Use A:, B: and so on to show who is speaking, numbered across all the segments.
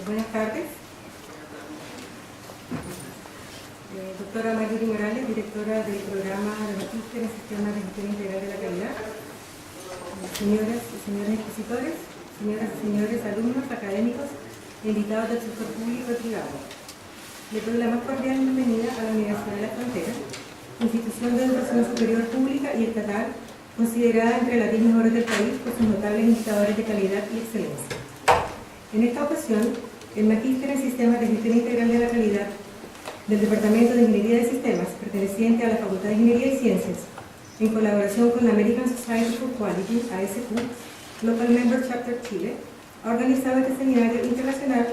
A: Buenas tardes. Doctora Mayuri Morales, directora del programa de Magíster en Sistemas de Gestión Integral de la Calidad. Señoras y señores expositores, señoras y señores alumnos, académicos e invitados del sector público y privado. Le doy la más cordial bienvenida a la Universidad de la Frontera, institución de educación superior pública y estatal, considerada entre las 10 mejores del país por sus notables indicadores de calidad y excelencia. En esta ocasión, el Magíster en Sistemas de Gestión Integral de la Calidad del Departamento de Ingeniería de Sistemas, perteneciente a la Facultad de Ingeniería y Ciencias, en colaboración con la American Society for Quality, ASQ, Local Member Chapter Chile, ha organizado este seminario internacional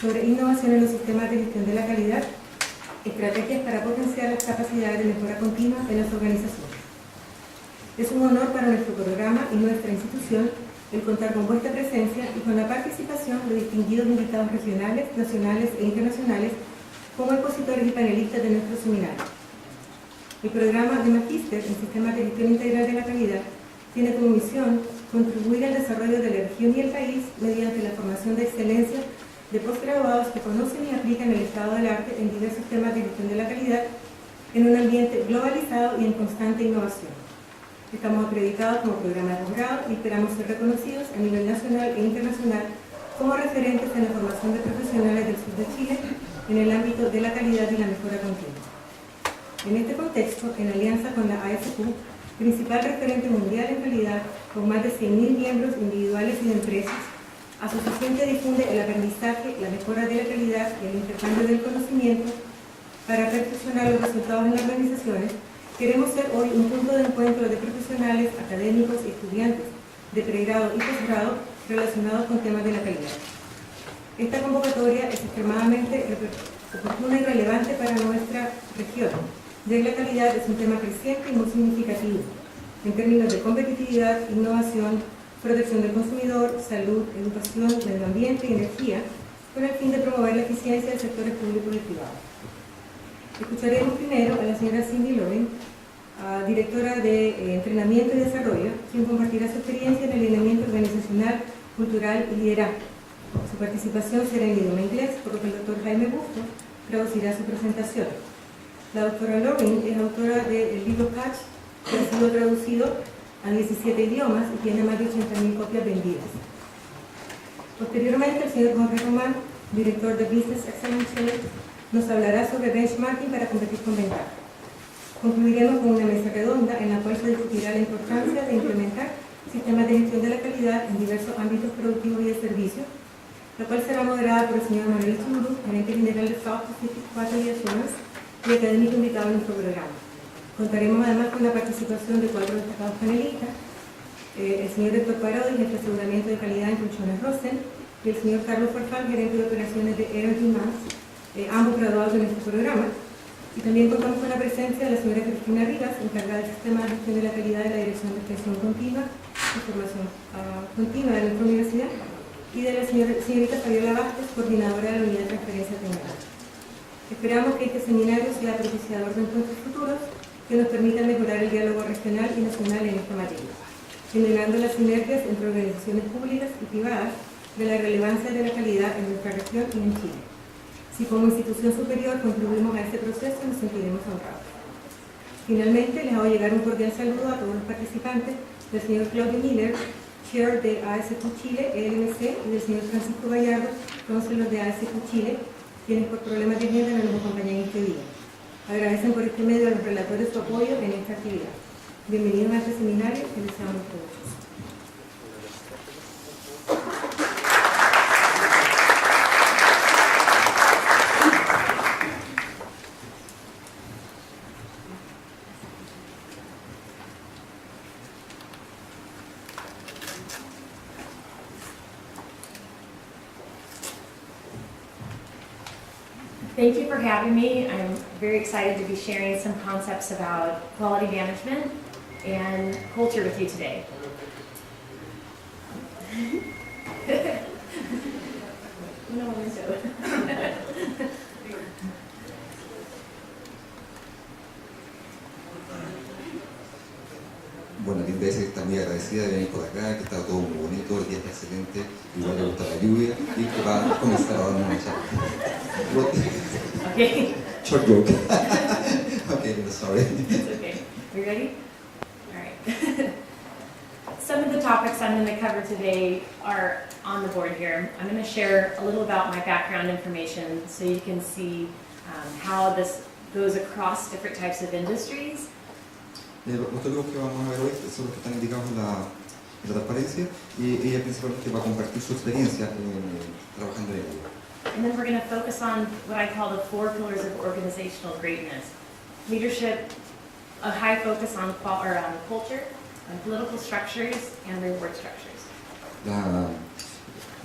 A: sobre innovación en los sistemas de gestión de la calidad, estrategias para potenciar las capacidades de mejora continua en las organizaciones. Es un honor para nuestro programa y nuestra institución el contar con vuestra presencia y con la participación de distinguidos invitados regionales, nacionales e internacionales como expositores y panelistas de nuestro seminario. El programa de Magíster en Sistemas de Gestión Integral de la Calidad tiene como misión contribuir al desarrollo de la región y el país mediante la formación de excelencia de posgraduados que conocen y aplican el estado del arte en diversos temas de gestión de la calidad en un ambiente globalizado y en constante innovación. Estamos acreditados como programa de posgrado y esperamos ser reconocidos a nivel nacional e internacional como referentes en la formación de profesionales del sur de Chile en el ámbito de la calidad y la mejora continua. En este contexto, en alianza con la ASQ, principal referente mundial en calidad, con más de 100.000 miembros individuales y de empresas, asociación que difunde el aprendizaje, la mejora de la calidad y el intercambio del conocimiento para perfeccionar los resultados en las organizaciones, queremos ser hoy un punto de encuentro de profesionales, académicos y estudiantes de pregrado y posgrado relacionados con temas de la calidad. Esta convocatoria es extremadamente oportuna y relevante para nuestra región, ya que la calidad es un tema creciente y muy significativo en términos de competitividad, innovación, protección del consumidor, salud, educación, medio ambiente y energía, con el fin de promover la eficiencia de sectores públicos y privados. Escucharemos primero a la señora Cindy Loren, directora de Entrenamiento y Desarrollo, quien compartirá su experiencia en el alineamiento organizacional, cultural y liderazgo. Su participación será en idioma inglés, por lo que el doctor Jaime Busto traducirá su presentación. La doctora Loren es autora del libro Catch, que ha sido traducido a 17 idiomas y tiene más de 80.000 copias vendidas. Posteriormente, el señor Jorge Román, director de Business Excellence Chile, nos hablará sobre benchmarking para competir con ventaja. Concluiremos con una mesa redonda en la cual se discutirá la importancia de implementar sistemas de gestión de la calidad en diversos ámbitos productivos y de servicio, la cual será moderada por el señor Manuel Churu, gerente general de South Pacific Quality Assurance y académico invitado en nuestro programa. Contaremos además con la participación de 4 destacados panelistas, el señor Héctor Parodi, jefe de aseguramiento de calidad en Colchones Rosen, y el señor Carlos Farfán, gerente de operaciones de Energy Mass, ambos graduados de nuestro programa. Y también contamos con la presencia de la señora Cristina Rivas, encargada del sistema de gestión de la calidad de la Dirección de Extensión Continua y Formación Continua de nuestra universidad, y de la señorita Fabiola Vázquez, coordinadora de la Unidad de Transferencia Tecnológica. Esperamos que este seminario sea propiciador de encuentros futuros que nos permitan mejorar el diálogo regional y nacional en esta materia, generando las sinergias entre organizaciones públicas y privadas de la relevancia de la calidad en nuestra región y en Chile. Si como institución superior contribuimos a este proceso, nos sentiremos honrados. Finalmente, les hago llegar un cordial saludo a todos los participantes del señor Claudio Miller, Chair de ASQ Chile, ELMC, y del señor Francisco Gallardo, Counselor de ASQ Chile, quienes por problemas de agenda no nos acompañan este día. Agradecen por este medio a los relatores su apoyo en esta actividad. Bienvenidos a este seminario que les deseamos todos.
B: Thank you for having me. I'm very excited to be sharing some concepts about quality management and culture with you today. Un momento.
C: Bueno, Linda dice que está muy agradecida de venir por acá, que está todo muy bonito, el día está excelente, igual le gusta la lluvia y que va a comenzar a darnos una charla.
B: Okay.
C: Short joke. Okay, sorry.
B: It's okay. We ready? All right. Some of the topics I'm going to cover today are on the board here. I'm going to share a little about my background information so you can see how this goes across different types of industries.
C: Los tópicos que vamos a ver hoy son los que están indicados en la transparencia y ella principalmente va a compartir su experiencia trabajando en ello.
B: And then we're going to focus on what I call the 4 pillars of organizational greatness. Leadership, a high focus on culture, on political structures, and reward structures.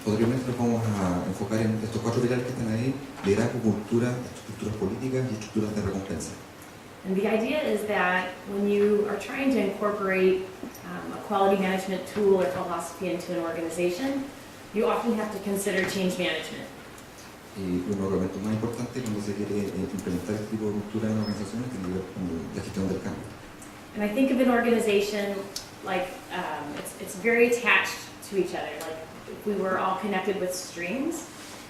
C: Posteriormente nos vamos a enfocar en estos 4 pilares que están ahí: liderazgo, cultura, estructuras políticas y estructuras de recompensa.
B: And the idea is that when you are trying to incorporate a quality management tool or philosophy into an organization, you often have to consider change management.
C: Y uno de los elementos más importantes cuando se quiere implementar este tipo de cultura en una organización tiene que ver con la gestión del cambio.
B: And I think of an organization like it's very attached to each other. Like if we were all connected with strings,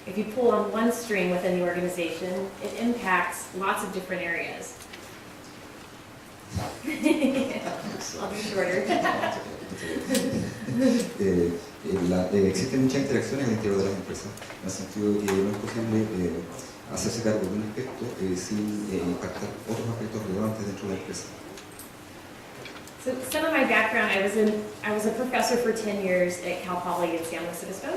B: if you pull on one string within the organization, it impacts lots of different areas. I'll be shorter.
C: Existen muchas interacciones al interior de las empresas, en el sentido de que no es posible hacerse cargo de un aspecto sin impactar otros aspectos relevantes dentro de la empresa.
B: So some of my background, I was a professor for 10 years at Cal Poly in San Luis Obispo.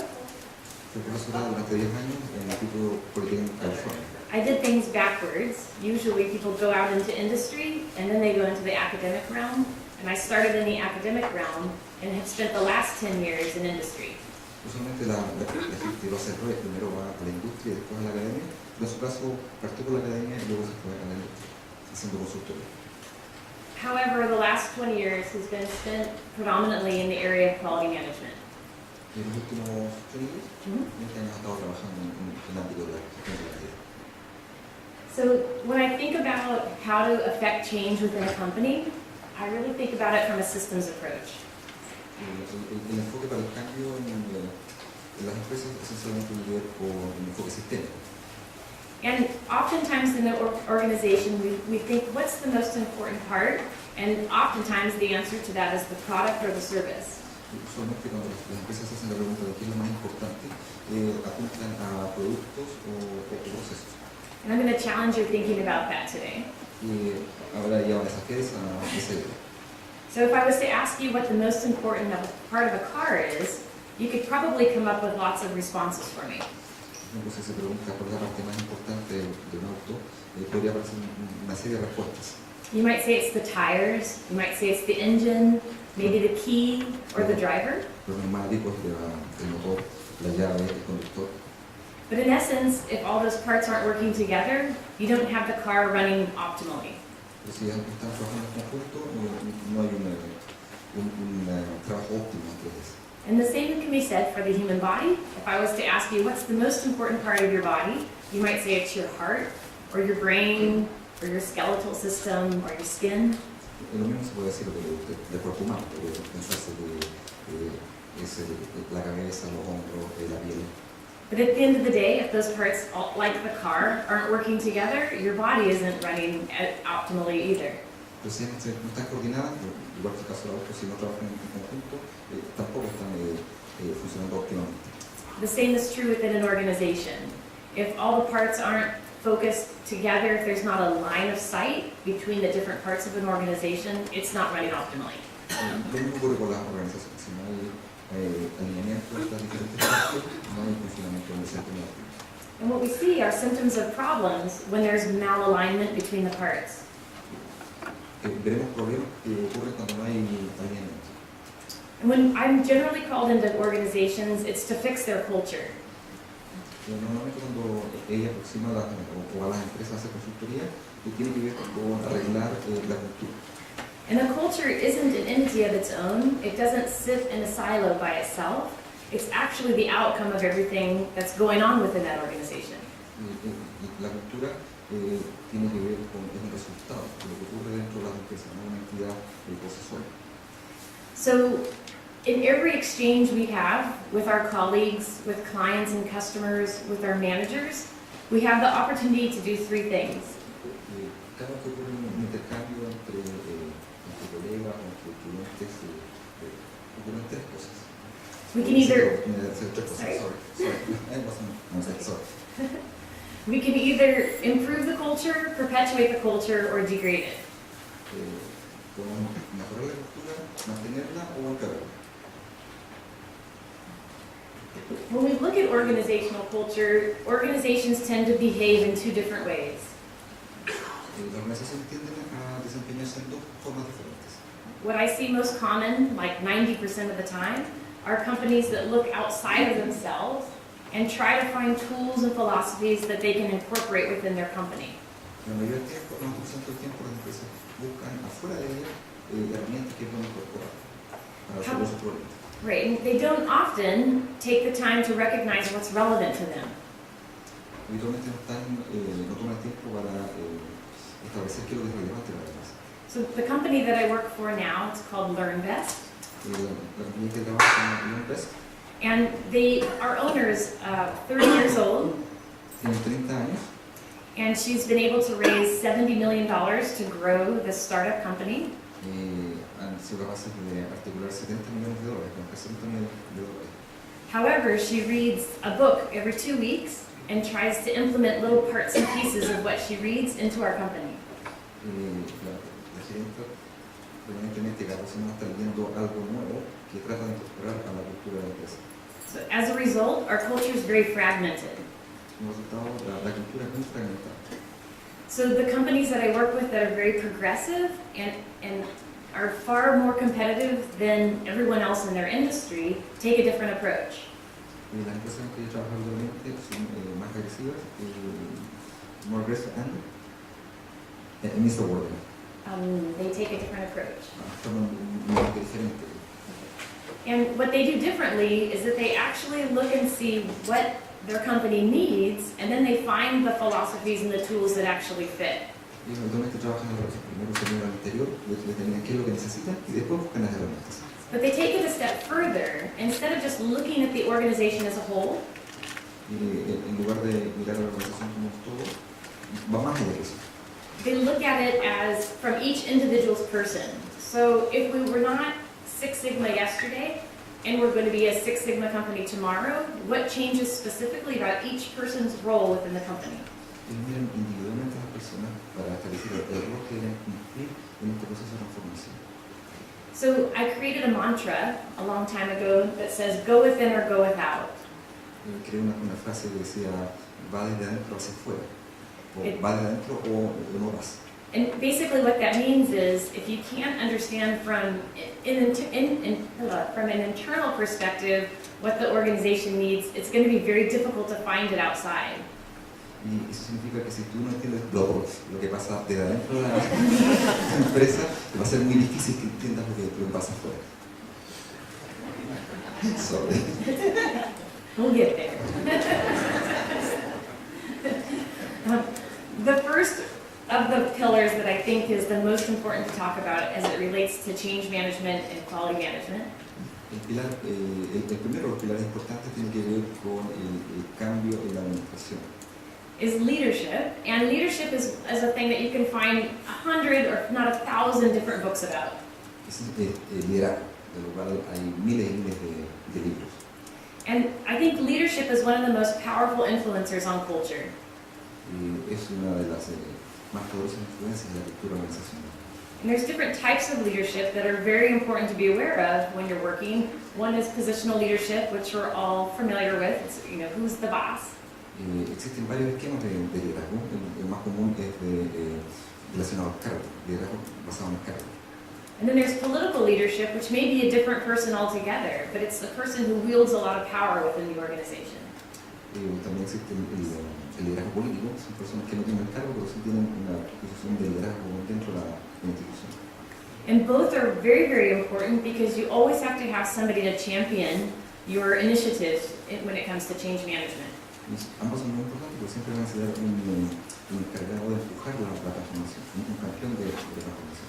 C: Fui profesora durante 10 años en el Instituto Politécnico de California.
B: I did things backwards. Usually people go out into industry and then they go into the academic realm. And I started in the academic realm and have spent the last 10 years in industry.
C: Usualmente la gente lo hace al revés, primero va a la industria y después a la academia. En su caso, partió por la academia y luego se fue a la industria, haciendo consultoría.
B: However, the last 20 years has been spent predominantly in the area of quality management.
C: Y en los últimos 20 años he estado trabajando en el ámbito de la gestión de la calidad.
B: So when I think about how to affect change within a company, I really think about it from a systems approach.
C: El enfoque para el cambio en las empresas esencialmente tiene que ver con el enfoque sistémico.
B: And oftentimes in the organization, we think, what's the most important part? And oftentimes the answer to that is the product or the service.
C: Usualmente cuando las empresas hacen la pregunta de qué es lo más importante, apuntan a productos o procesos.
B: And I'm going to challenge your thinking about that today.
C: Y ahora ya van a desafiar esa idea.
B: So if I was to ask you what the most important part of a car is, you could probably come up with lots of responses for me.
C: Entonces se pregunta cuál es la parte más importante de un auto, podría aparecer una serie de respuestas.
B: You might say it's the tires, you might say it's the engine, maybe the key or the driver.
C: Los neumáticos, el motor, la llave, el conductor.
B: But in essence, if all those parts aren't working together, you don't have the car running optimally.
C: Pero si están trabajando en conjunto, no hay un trabajo óptimo entre ellos.
B: And the same can be said for the human body. If I was to ask you what's the most important part of your body, you might say it's your heart, or your brain, or your skeletal system, or your skin.
C: Lo mismo se puede decir del cuerpo humano, pensarse de la cabeza, los hombros, la piel.
B: But at the end of the day, if those parts, like the car, aren't working together, your body isn't running optimally either.
C: Pero si no están coordinadas, igual que el caso de autos, si no trabajan en conjunto, tampoco están funcionando óptimamente.
B: The same is true within an organization. If all the parts aren't focused together, if there's not a line of sight between the different parts of an organization, it's not running optimally.
C: Lo mismo ocurre con las organizaciones. Si no hay alineamiento entre las diferentes partes, no hay funcionamiento decente ni óptimo.
B: And what we see are symptoms of problems when there's malalignment between the parts.
C: Veremos problemas que ocurren cuando no hay alineamiento.
B: And when I'm generally called into organizations, it's to fix their culture.
C: Normalmente cuando ella aproxima a las empresas a hacer consultoría, tiene que ver con arreglar la cultura.
B: And a culture isn't an entity of its own. It doesn't sit in a silo by itself. It's actually the outcome of everything that's going on within that organization.
C: La cultura tiene que ver con, es un resultado de lo que ocurre dentro de las empresas, no una entidad por sí sola.
B: So in every exchange we have with our colleagues, with clients and customers, with our managers, we have the opportunity to do three things.
C: Cada que ocurre un intercambio entre colegas o entre clientes, ocurren tres cosas.
B: We can either we can either improve the culture, perpetuate the culture, or degrade it.
C: Podemos mejorar la cultura, mantenerla o empeorarla.
B: When we look at organizational culture, organizations tend to behave in two different ways.
C: Las organizaciones tienden a desempeñarse en dos formas diferentes.
B: What I see most common, like 90% of the time, are companies that look outside of themselves and try to find tools and philosophies that they can incorporate within their company.
C: La mayoría del tiempo, el 90% del tiempo, las empresas buscan afuera de ellas herramientas que pueden incorporar para resolver sus problemas.
B: Right, and they don't often take the time to recognize what's relevant to them.
C: Habitualmente no toman el tiempo para establecer qué es lo que es relevante para las demás.
B: So the company that I work for now, it's called LearnBest.
C: La compañía que trabaja en MSGIC
B: And our owner's 30 years old,
C: tiene 30 años
B: and she's been able to raise $70 million to grow this startup company.
C: Han sido capaces de articular $70 millones, con $60 millones.
B: However, she reads a book every 2 weeks and tries to implement little parts and pieces of what she reads into our company.
C: La gerente permanentemente cada semana está leyendo algo nuevo que trata de incorporar a la cultura de la empresa.
B: So as a result, our culture is very fragmented.
C: Como resultado, la cultura es muy fragmentada.
B: So the companies that I work with that are very progressive and are far more competitive than everyone else in their industry take a different approach.
C: Las empresas en que yo trabajo actualmente son más agresivas, more aggressive and miss the word.
B: They take a different approach.
C: Toman un enfoque diferente.
B: And what they do differently is that they actually look and see what their company needs, and then they find the philosophies and the tools that actually fit.
C: Ellos habitualmente trabajan en la relación. Primero se miran al interior, determinan qué es lo que necesitan y después buscan las herramientas.
B: But they take it a step further. Instead of just looking at the organization as a whole,
C: En lugar de mirar a la organización como un todo, va más allá de eso.
B: they look at it as from each individual's person. So if we were not Six Sigma yesterday, and we're going to be a Six Sigma company tomorrow, what changes specifically about each person's role within the company?
C: Ellos miran individualmente a las personas para establecer el rol que deben cumplir en este proceso de transformación.
B: So I created a mantra a long time ago that says, go within or go without.
C: Creé una frase que decía, va desde adentro hacia afuera, o va de adentro o no vas.
B: And basically what that means is, if you can't understand from an internal perspective what the organization needs, it's going to be very difficult to find it outside.
C: Y eso significa que si tú no entiendes lo que pasa desde adentro de la empresa, te va a ser muy difícil que entiendas lo que pasa afuera. Sorry.
B: We'll get there. The first of the pillars that I think is the most important to talk about as it relates to change management and quality management
C: El primero de los pilares importantes tiene que ver con el cambio en la administración.
B: is leadership. And leadership is a thing that you can find 100 or if not 1,000 different books about.
C: Es el liderazgo, de lo cual hay miles y miles de libros.
B: And I think leadership is one of the most powerful influencers on culture.
C: Es una de las más poderosas influencias de la cultura organizacional.
B: And there's different types of leadership that are very important to be aware of when you're working. One is positional leadership, which we're all familiar with. It's, who's the boss?
C: Existen varios esquemas de liderazgo. El más común es relacionado al cargo, liderazgo basado en el cargo.
B: And then there's political leadership, which may be a different person altogether, but it's the person who wields a lot of power within the organization.
C: También existe el liderazgo político. Son personas que no tienen cargo, pero sí tienen una posición de liderazgo dentro de la institución.
B: And both are very, very important because you always have to have somebody to champion your initiatives when it comes to change management.
C: Ambos son muy importantes, pero siempre van a ser un encargado de empujar la transformación, un campeón de transformación.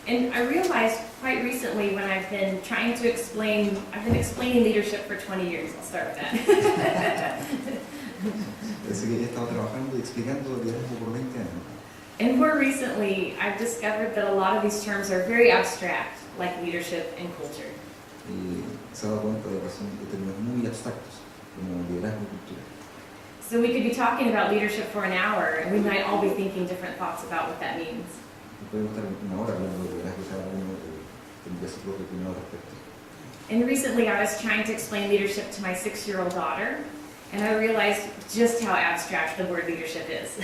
B: And I realized quite recently when I've been explaining leadership for 20 years. I'll start with that.
C: Así que he estado trabajando y explicando liderazgo por 20 años.
B: And more recently, I've discovered that a lot of these terms are very abstract, like leadership and culture.
C: Y se ha dado cuenta de que son términos muy abstractos, como liderazgo y cultura.
B: So we could be talking about leadership for an hour, and we might all be thinking different thoughts about what that means.
C: Podemos estar una hora hablando de liderazgo, cada uno tendría su propia opinión al respecto.
B: And recently, I was trying to explain leadership to my 6-year-old daughter, and I realized just how abstract the word leadership is.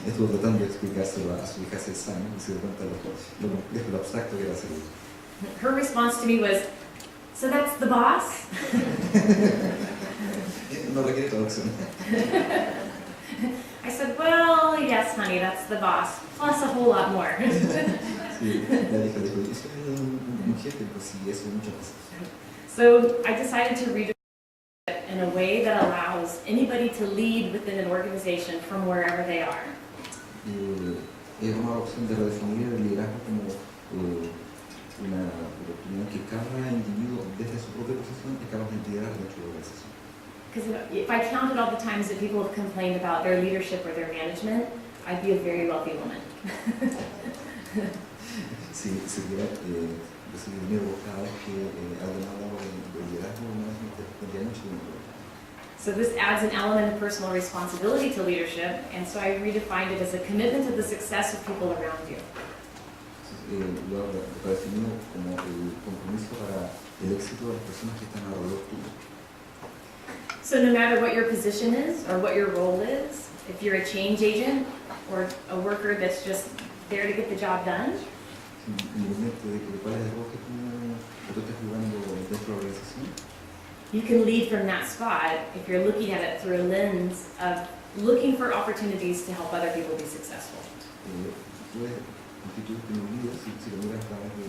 C: Estuvo tratando de explicárselo a su hija 6 años y se dio cuenta de lo complejo, lo abstracto que era ser líder.
B: Her response to me was, "So that's the boss?"
C: No requiere traducción.
B: I said, "Well, yes, honey, that's the boss, plus a whole lot more."
C: Sí, la hija dijo, eso es un jefe, pues sí, eso es muchas cosas.
B: So I decided to read it in a way that allows anybody to lead within an organization from wherever they are.
C: He tomado la opción de redefinir el liderazgo como una oportunidad que cada individuo desde su propia posición es capaz de liderar dentro de la organización.
B: Because if I counted all the times that people have complained about their leadership or their management, I'd be a very wealthy woman.
C: Si hubiera recibido dinero cada vez que alguien hablaba de liderazgo, tendría mucho dinero.
B: So this adds an element of personal responsibility to leadership, and so I redefined it as a commitment to the success of people around you.
C: Lo he definido como el compromiso para el éxito de las personas que están alrededor tuyo.
B: So no matter what your position is or what your role is, if you're a change agent or a worker that's just there to get the job done,
C: Independiente de cuál es el rol que tú estés jugando dentro de la organización,
B: you can lead from that spot if you're looking at it through a lens of looking for opportunities to help other people be successful.
C: puedes constituirte en un líder si lo miras a través de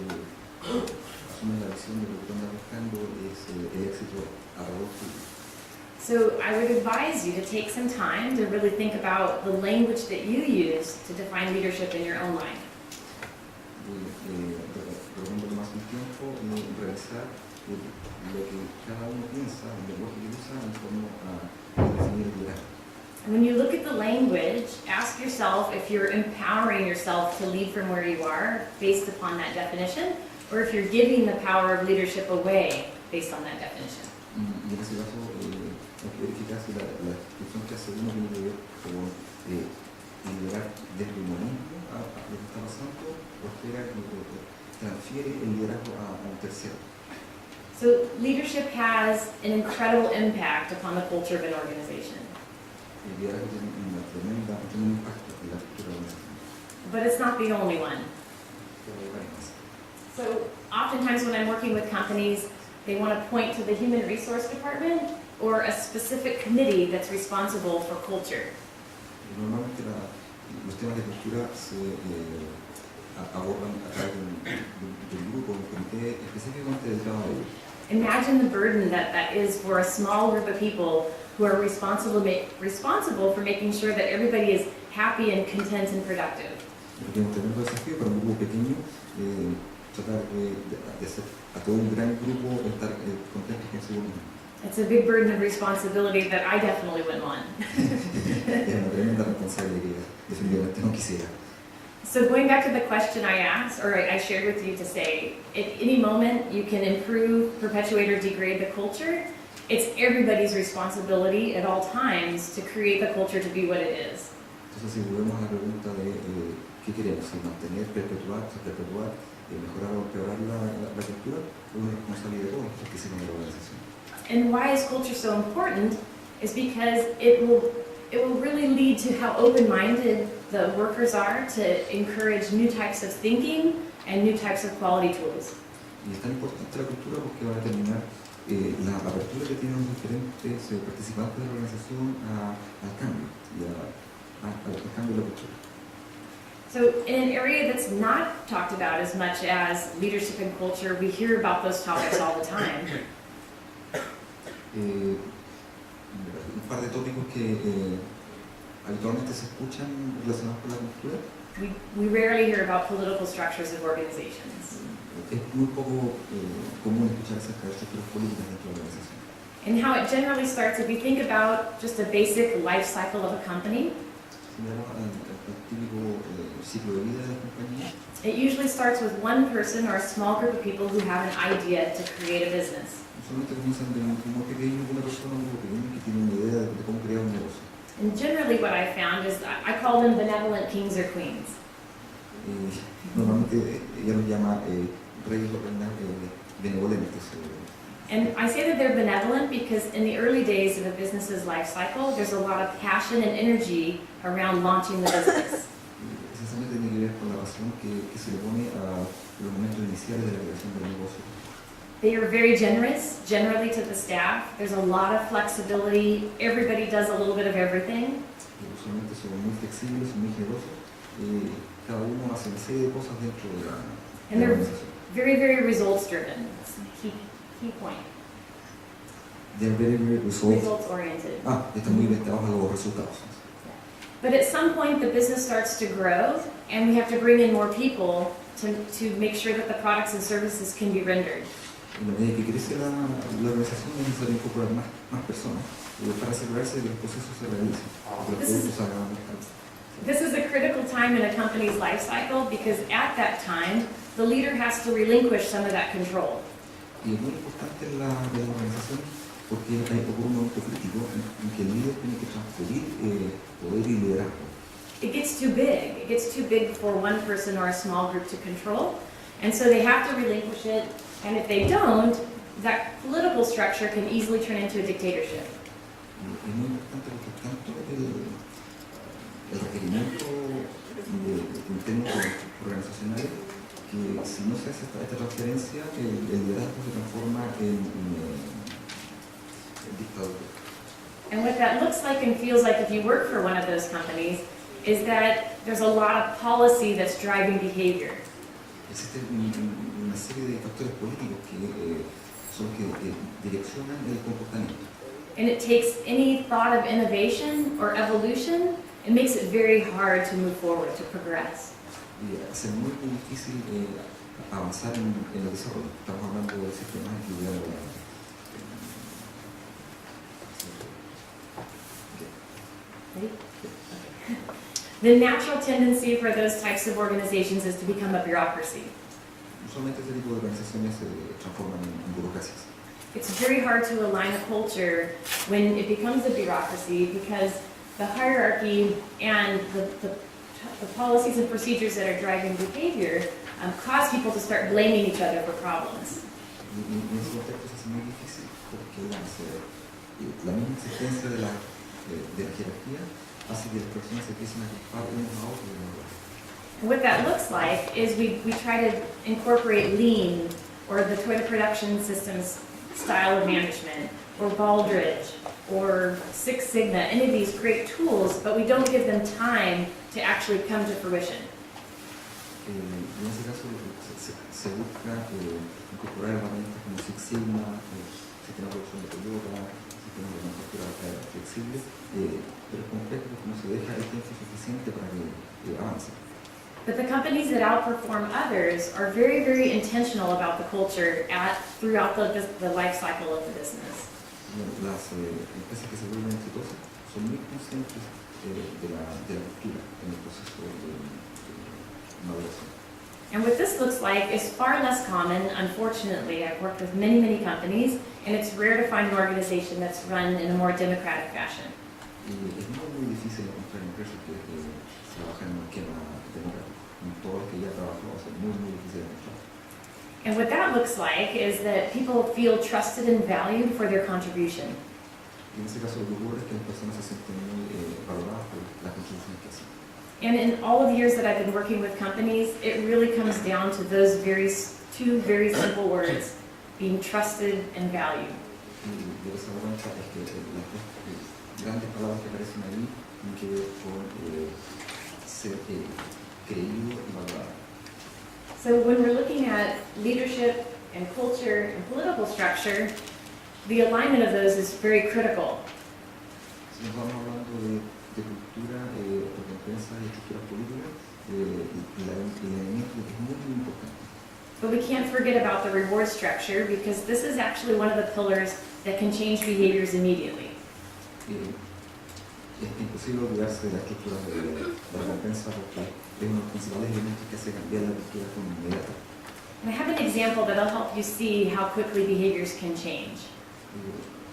C: asumes la visión de lo que tú andas buscando es el éxito alrededor tuyo.
B: So I would advise you to take some time to really think about the language that you use to define leadership in your own life.
C: Recomiendo que más un tiempo revisar lo que cada uno piensa, el lenguaje que usa en torno a definir el liderazgo.
B: And when you look at the language, ask yourself if you're empowering yourself to lead from where you are based upon that definition, or if you're giving the power of leadership away based on that definition.
C: Y en ese caso, hay que verificar si la descripción que hace uno tiene que ver con liderar desde el momento a lo que está pasando, o espera que transfiere el liderazgo a un tercero.
B: So leadership has an incredible impact upon the culture of an organization.
C: El liderazgo tiene un tremendo impacto en la cultura de la organización.
B: But it's not the only one.
C: Pero hay varias más.
B: So oftentimes when I'm working with companies, they want to point to the human resource department or a specific committee that's responsible for culture.
C: Normalmente los temas de cultura se abordan a través del grupo, un comité específicamente dedicado a ello.
B: Imagine the burden that is for a small group of people who are responsible for making sure that everybody is happy and content and productive.
C: Porque es un tremendo desafío para un grupo pequeño tratar de hacer a todo un gran grupo estar contentos consigo mismo.
B: It's a big burden of responsibility that I definitely wouldn't want.
C: Es una tremenda responsabilidad que definitivamente no quisiera.
B: So going back to the question I asked, or I shared with you to say, at any moment you can improve, perpetuate, or degrade the culture. It's everybody's responsibility at all times to create the culture to be what it is.
C: Entonces, si volvemos a la pregunta de qué queremos, si mantener, perpetuar, mejorar o empeorar la cultura, es una responsabilidad de todos los que sirven de la organización.
B: And why is culture so important is because it will really lead to how open-minded the workers are to encourage new types of thinking and new types of quality tools.
C: Y es tan importante la cultura porque va a determinar la apertura que tienen los diferentes participantes de la organización al cambio y al cambio de la cultura.
B: So in an area that's not talked about as much as leadership and culture, we hear about those topics all the time.
C: Un par de tópicos que habitualmente se escuchan relacionados con la cultura.
B: We rarely hear about political structures of organizations.
C: Es muy poco común escuchar acerca de estructuras políticas dentro de la organización.
B: And how it generally starts, if you think about just a basic life cycle of a company,
C: Si miramos al típico ciclo de vida de la compañía,
B: it usually starts with one person or a small group of people who have an idea to create a business.
C: usualmente comienzan de un grupo pequeño, una persona, un grupo pequeño que tiene una idea de cómo crear un negocio.
B: And generally what I found is I call them benevolent kings or queens.
C: Normalmente ella los llama reyes o reinas benevolentes.
B: And I say that they're benevolent because in the early days of a business's life cycle, there's a lot of passion and energy around launching the business.
C: Esencialmente tiene que ver con la pasión que se le pone a los momentos iniciales de la creación del negocio.
B: They are very generous, generally to the staff. There's a lot of flexibility. Everybody does a little bit of everything.
C: Usualmente son muy flexibles, muy generosos. Cada uno hace una serie de cosas dentro de la
B: And they're
C: organización.
B: very, very results driven. That's the key point.
C: They're very, very
B: Results oriented.
C: Están muy orientados a los resultados.
B: But at some point the business starts to grow and we have to bring in more people to make sure that the products and services can be rendered.
C: En la medida que crece la organización es necesario incorporar más personas para asegurarse de que los procesos se realicen, que los productos salgan al mercado.
B: This is a critical time in a company's life cycle because at that time the leader has to relinquish some of that control.
C: Y es muy importante en la organización porque ocurre un momento crítico en que el líder tiene que transferir poder y liderazgo.
B: It gets too big. It gets too big for one person or a small group to control. And so they have to relinquish it. And if they don't, that political structure can easily turn into a dictatorship.
C: Es muy importante porque tanto el requerimiento interno organizacional que si no se hace esta transferencia, el liderazgo se transforma en dictadura.
B: And what that looks like and feels like if you work for one of those companies is that there's a lot of policy that's driving behavior.
C: Existe una serie de factores políticos que son los que direccionan el comportamiento.
B: And it takes any thought of innovation or evolution, it makes it very hard to move forward, to progress.
C: Y hace muy difícil avanzar en el desarrollo. Estamos hablando de sistemas equilibrados.
B: The natural tendency for those types of organizations is to become a bureaucracy.
C: Usualmente este tipo de organizaciones se transforman en burocracias.
B: It's very hard to align a culture when it becomes a bureaucracy because the hierarchy and the policies and procedures that are driving behavior cause people to start blaming each other for problems.
C: En ese contexto se hace muy difícil porque la misma existencia de la jerarquía hace que las personas se empiecen a culpar unos a otros de la otra.
B: And what that looks like is we try to incorporate lean or the Toyota Production Systems style of management or Baldrige or Six Sigma, any of these great tools, but we don't give them time to actually come to fruition.
C: En ese caso se busca incorporar herramientas como Six Sigma, sistema de producción de Toyota, sistema de manufactura flexible, pero es complejo porque no se deja el tiempo suficiente para que avance.
B: But the companies that outperform others are very, very intentional about the culture throughout the life cycle of the business.
C: Las empresas que se vuelven exitosas son muy conscientes de la cultura en el proceso de maduración.
B: And what this looks like is far less common, unfortunately. I've worked with many, many companies, and it's rare to find an organization that's run in a more democratic fashion.
C: Y es muy difícil encontrar empresas que trabajan en un esquema democrático. En todas las que ya trabajó, va a ser muy difícil de encontrar.
B: And what that looks like is that people feel trusted and valued for their contribution.
C: Y en ese caso lo que ocurre es que las personas se sienten muy valoradas por las contribuciones que hacen.
B: And in all of the years that I've been working with companies, it really comes down to those two very simple words, being trusted and valued.
C: Y lo que se da cuenta es que las dos grandes palabras que aparecen ahí tienen que ver con ser creído y valorado.
B: So when we're looking at leadership and culture and political structure, the alignment of those is very critical.
C: Si nos vamos hablando de cultura, recompensas y estructuras políticas, el elemento que es muy, muy importante.
B: But we can't forget about the reward structure because this is actually one of the pillars that can change behaviors immediately.
C: Es imposible olvidarse de la estructura de la recompensa porque es uno de los principales elementos que hace cambiar la cultura con inmediata.
B: And I have an example that'll help you see how quickly behaviors can change.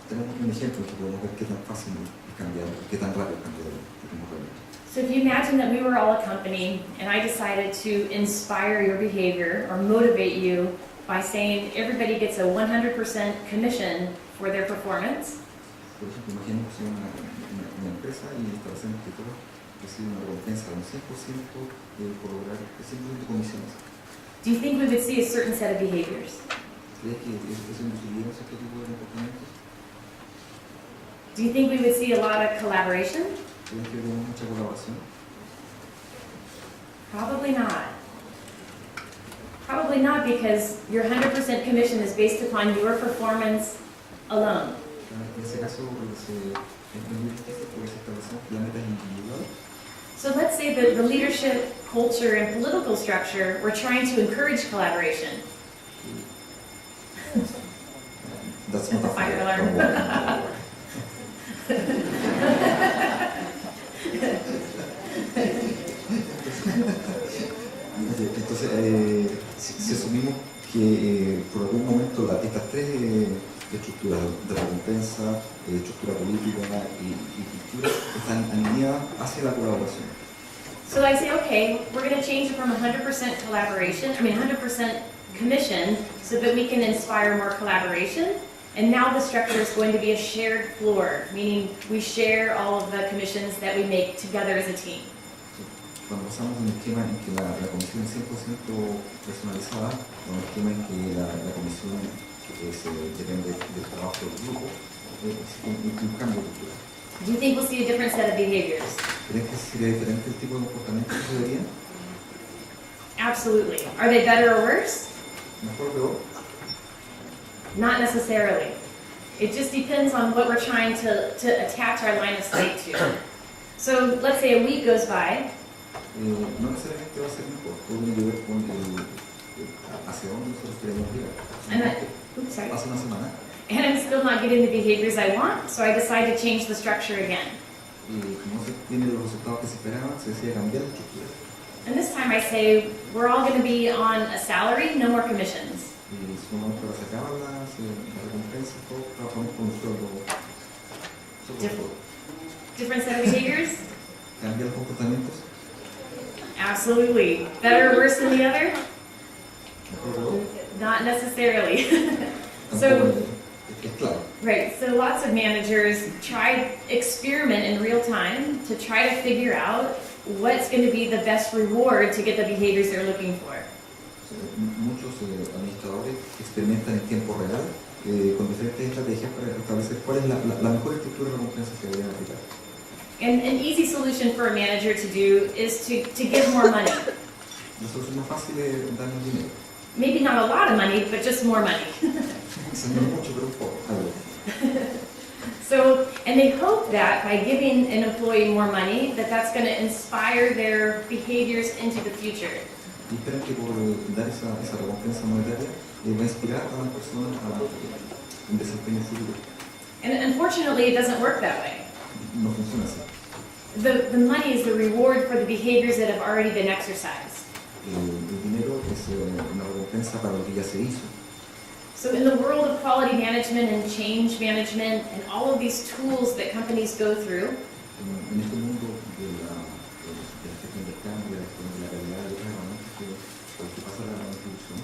C: Tenemos un ejemplo que podemos ver qué tan fácil es cambiar, qué tan rápido cambia el comportamiento.
B: So if you imagine that we were all a company and I decided to inspire your behavior or motivate you by saying everybody gets a 100% commission for their performance.
C: Por ejemplo, imaginemos que somos una empresa y establecemos que todos reciben una recompensa de un 100% por lograr 100% comisiones.
B: Do you think we would see a certain set of behaviors?
C: ¿Crees que eso induciría ese tipo de comportamientos?
B: Do you think we would see a lot of collaboration?
C: ¿Crees que habría mucha colaboración?
B: Probably not. Probably not because your 100% commission is based upon your performance alone.
C: En ese caso, es muy difícil porque si establecemos que la meta es individual.
B: So let's say that the leadership, culture, and political structure, we're trying to encourage collaboration.
C: That's not a
B: Fire
C: fire
B: alarm.
C: Entonces, si asumimos que por algún momento estas tres estructuras de recompensa, estructura política y cultura están alineadas hacia la colaboración.
B: So I say, okay, we're going to change it from 100% collaboration, 100% commission, so that we can inspire more collaboration. And now the structure is going to be a shared floor, meaning we share all of the commissions that we make together as a team.
C: Cuando pasamos de un esquema en que la comisión es 100% personalizada a un esquema en que la comisión depende del trabajo del grupo, es un cambio cultural.
B: Do you think we'll see a different set of behaviors?
C: ¿Crees que sería diferente el tipo de comportamiento que se vería?
B: Absolutely. Are they better or worse?
C: ¿Mejor o peor?
B: Not necessarily. It just depends on what we're trying to attach our line of sight to. So let's say a week goes by.
C: No necesariamente va a ser mejor, puede ver con hacia dónde nosotros queremos llegar.
B: Oops, sorry.
C: Hace una semana
B: And I'm still not getting the behaviors I want, so I decide to change the structure again.
C: y como no se tienen los resultados que se esperaban, se decide cambiar la estructura.
B: And this time I say, we're all going to be on a salary, no more commissions.
C: Y si un momento se acaban las recompensas, todos trabajamos con un sueldo.
B: Different set of behaviors?
C: ¿Cambia los comportamientos?
B: Absolutely. Better or worse than the other?
C: ¿Mejor o peor?
B: Not necessarily.
C: Tampoco
B: So,
C: es claro.
B: right, so lots of managers experiment in real time to try to figure out what's going to be the best reward to get the behaviors they're looking for.
C: Muchos administradores experimentan en tiempo real con diferentes estrategias para establecer cuál es la mejor estructura de recompensa que deberían aplicar.
B: And an easy solution for a manager to do is to give more money.
C: La solución más fácil es darnos dinero.
B: Maybe not a lot of money, but just more money.
C: Quizás no mucho, pero un poco, algo.
B: So, and they hope that by giving an employee more money, that's going to inspire their behaviors into the future.
C: Y esperan que por dar esa recompensa monetaria va a inspirar a las personas a un desempeño futuro.
B: And unfortunately, it doesn't work that way.
C: No funciona así.
B: The money is the reward for the behaviors that have already been exercised.
C: El dinero es una recompensa para lo que ya se hizo.
B: So in the world of quality management and change management and all of these tools that companies go through,
C: En este mundo de la gestión del cambio, de la calidad de las herramientas que pasa la institución,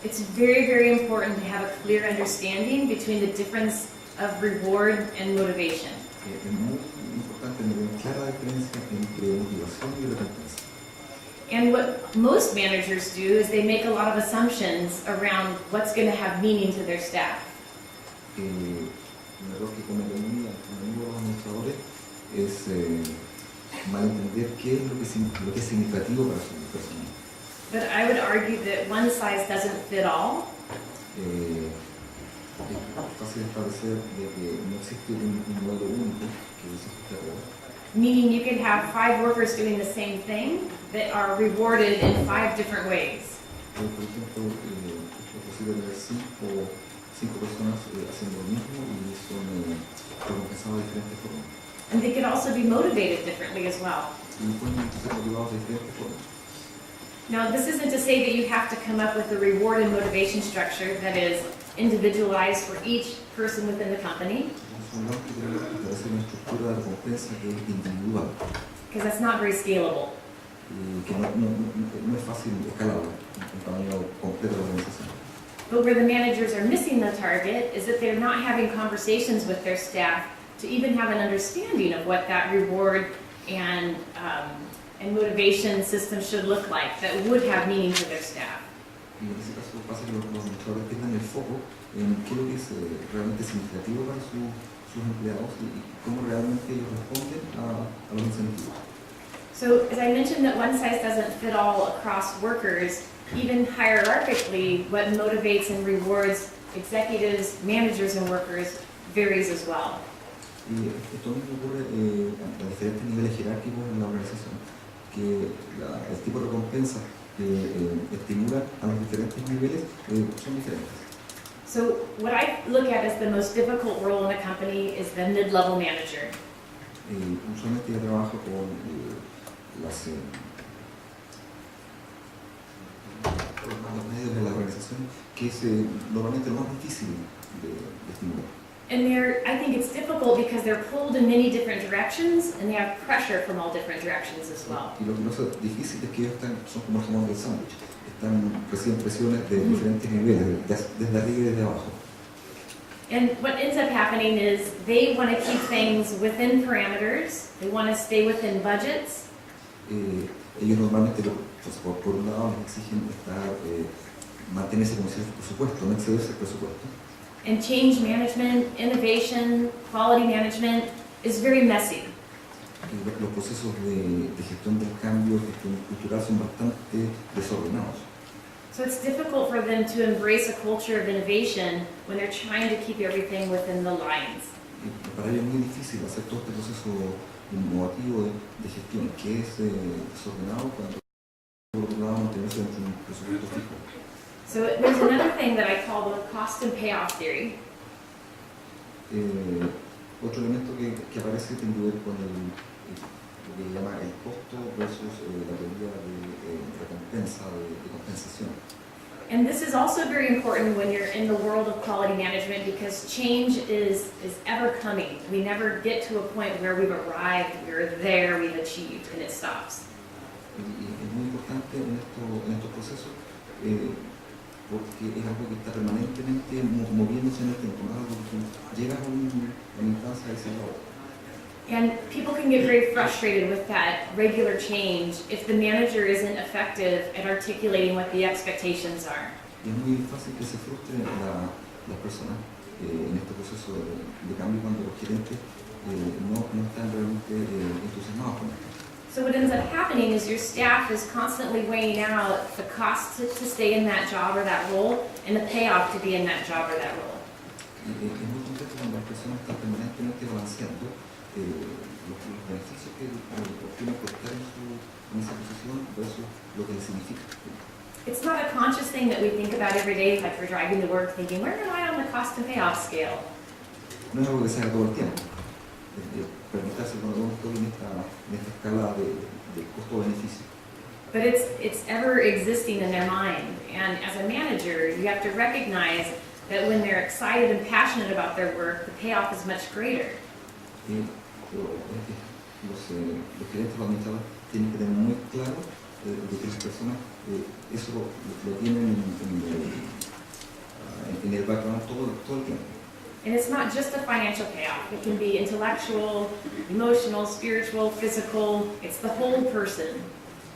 B: it's very, very important to have a clear understanding between the difference of reward and motivation.
C: es muy importante tener una clara diferencia entre motivación y recompensa.
B: And what most managers do is they make a lot of assumptions around what's going to have meaning to their staff.
C: Un error que cometen muy a menudo los administradores es malentender qué es lo que es significativo para su personal.
B: But I would argue that one size doesn't fit all.
C: Es fácil establecer de que no existe un modelo único que se ajuste a todos.
B: meaning you could have 5 workers doing the same thing that are rewarded in 5 different ways.
C: Por ejemplo, es posible tener cinco personas haciendo lo mismo y son recompensados de diferentes formas.
B: And they could also be motivated differently as well.
C: Y pueden ser motivados de diferentes formas.
B: Now, this isn't to say that you have to come up with a reward and motivation structure that is individualized for each person within the company,
C: No que tenemos que establecer una estructura de recompensa que es individual,
B: because that's not very scalable.
C: que no es fácil escalarla en tamaño completo de la organización.
B: But where the managers are missing the target is that they're not having conversations with their staff to even have an understanding of what that reward and motivation system should look like that would have meaning to their staff.
C: Y en ese caso pasa que los administradores tengan el foco en qué es lo que es realmente significativo para sus empleados y cómo realmente ellos responden a los incentivos.
B: So, as I mentioned that one size doesn't fit all across workers, even hierarchically, what motivates and rewards executives, managers, and workers varies as well.
C: Y esto mismo ocurre a diferentes niveles jerárquicos en la organización, que el tipo de recompensa que estimula a los diferentes niveles son diferentes.
B: So, what I look at as the most difficult role in a company is the mid-level manager.
C: Usualmente yo trabajo con los medios de la organización, que es normalmente lo más difícil de estimular.
B: And I think it's difficult because they're pulled in many different directions and they have pressure from all different directions as well.
C: Y lo que hace difícil es que ellos son como el jamón del sándwich, reciben presiones de diferentes niveles, desde arriba y desde abajo.
B: And what ends up happening is they want to keep things within parameters, they want to stay within budgets.
C: Ellos normalmente, por un lado, les exigen mantenerse con cierto presupuesto, no excederse el presupuesto.
B: And change management, innovation, quality management is very messy.
C: Los procesos de gestión del cambio, gestión cultural son bastante desordenados.
B: So it's difficult for them to embrace a culture of innovation when they're trying to keep everything within the lines.
C: Y para ellos es muy difícil hacer todo este proceso innovativo de gestión, que es desordenado cuando por otro lado mantenerse dentro de un presupuesto fijo.
B: So there's another thing that I call the cost and payoff theory.
C: Otro elemento que aparece tiene que ver con lo que llama el costo versus la teoría de recompensa, de compensación.
B: And this is also very important when you're in the world of quality management because change is ever coming. We never get to a point where we've arrived, we're there, we've achieved, and it stops.
C: Y es muy importante en estos procesos porque es algo que está permanentemente moviéndose en el tiempo, no es algo que tú llegas a una instancia y se acabó.
B: And people can get very frustrated with that regular change if the manager isn't effective at articulating what the expectations are.
C: Y es muy fácil que se frustren las personas en este proceso de cambio cuando los gerentes no están realmente entusiasmados con esto.
B: So what ends up happening is your staff is constantly weighing out the cost to stay in that job or that role and the payoff to be in that job or that role.
C: Es muy complejo cuando las personas están permanentemente balanceando los beneficios que obtienen por estar en esa posición versus lo que les significa.
B: It's not a conscious thing that we think about every day, like we're driving to work thinking, where am I on the cost and payoff scale?
C: No es algo que se haga todo el tiempo. Permitirse cuando uno estoy en esta escala de costo-beneficio.
B: But it's ever existing in their mind. And as a manager, you have to recognize that when they're excited and passionate about their work, the payoff is much greater.
C: Los gerentes, los administradores tienen que tener muy claro de que las personas eso lo tienen en el background todo el tiempo.
B: And it's not just a financial payoff. It can be intellectual, emotional, spiritual, physical. It's the whole person.